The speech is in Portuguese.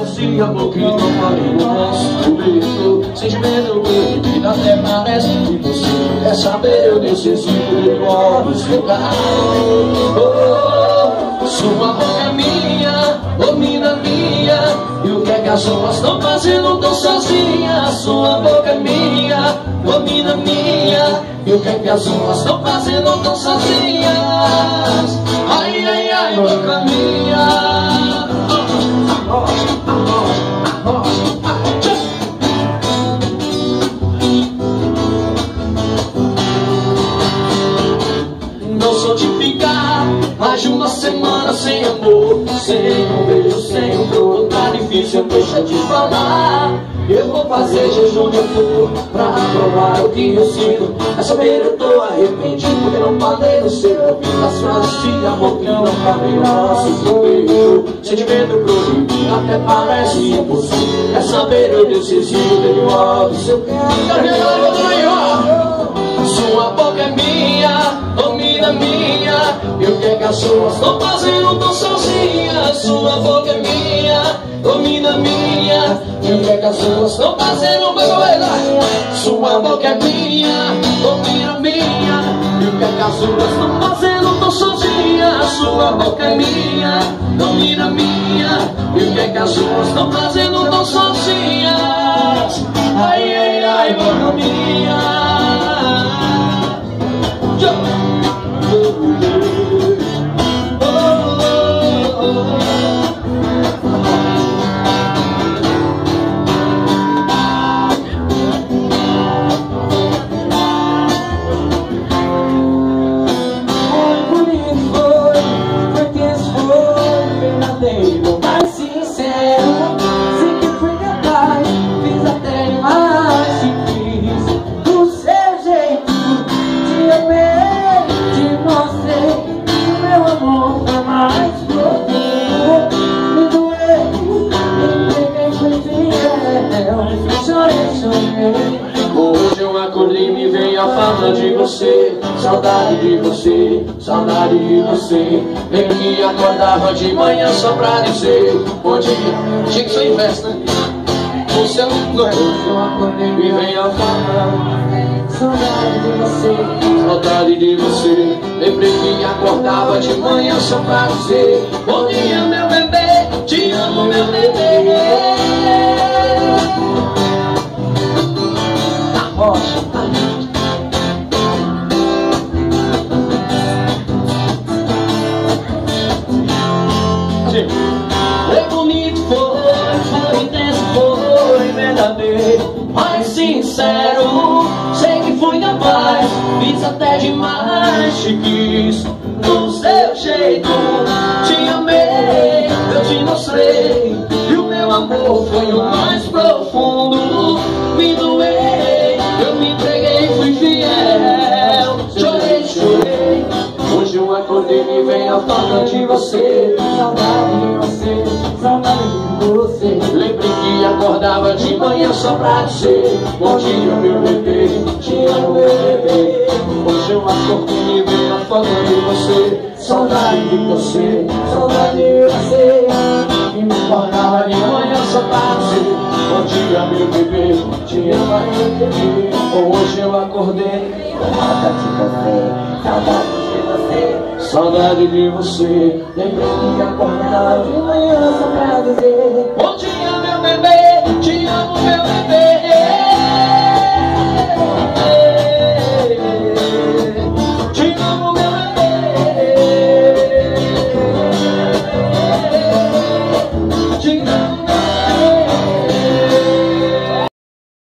Esse amor que não vale o nosso beijo, sentimento proibido até parece que você quer saber. Eu necessito de olhos seu oh, sua boca é minha, domina minha. E o que é que as outras estão fazendo tão sozinhas? Sua boca é minha, domina minha. E o que é que as outras estão fazendo tão sozinhas? Ai, ai, ai, boca minha. Não sou de ficar mais de uma semana sem amor, sem um beijo, sem um dor. Tá difícil, deixa de falar. Eu vou fazer jejum de amor pra provar o que eu sinto. É saber, eu tô arrependido porque não falei no seu ouvido as frases de amor que não cabem no nosso beijo. Sentimento proibido até parece impossível. É saber, eu necessito de modo seu sua boca é minha, domina minha. E o que é que as suas estão fazendo tão sozinhas? Sua boca é minha, domina minha. E o que é que as suas estão fazendo? Sua boca é minha, domina minha. E o que é que as suas estão fazendo tão sozinhas? Sua boca é minha, domina minha. E o que é que as suas estão fazendo tão sozinhas? Ai, ai, ai, boca minha. Mais sincero, sei que fui capaz, fiz até mais te quis. Do seu jeito, te amei, te mostrei que o meu amor foi mais profundo. Me doeu, me entreguei, fui fiel, chorei, chorei. Hoje eu acordei e me veio a falta de você. Saudade de você, saudade de você. Nem que acordava de manhã só pra dizer bom dia. Tinha que ser em festa, né? Você é um doido. Hoje eu acordei e Me veio a falta, saudade de você. saudade de você. Lembrei que acordava de manhã só pra dizer bom dia, meu bebê. Te amo, meu bebê. Rocha. Foi bonito, foi intenso, foi verdadeiro, mais sincero. Sei que fui capaz, fiz até demais, te quis. Do seu jeito, te amei, eu te mostrei. E o meu amor foi o mais profundo. Me doei, eu me entreguei, fui fiel. Chorei, chorei. Hoje eu acordei e me vem a falta de você. Saudade de você, saudade de você. Lembrei que acordava de manhã só pra dizer bom dia, meu bebê, te amo, meu bebê. Hoje eu acordei e me vem a falta de você. Saudade de você, Saudade de você. e me acordava de manhã só pra dizer bom dia, meu bebê, te amo, meu bebê. Hoje eu acordei, Saudade de você, saudade de você. saudade de você. Lembrei que acordava de manhã só pra dizer Bom dia, meu bebê.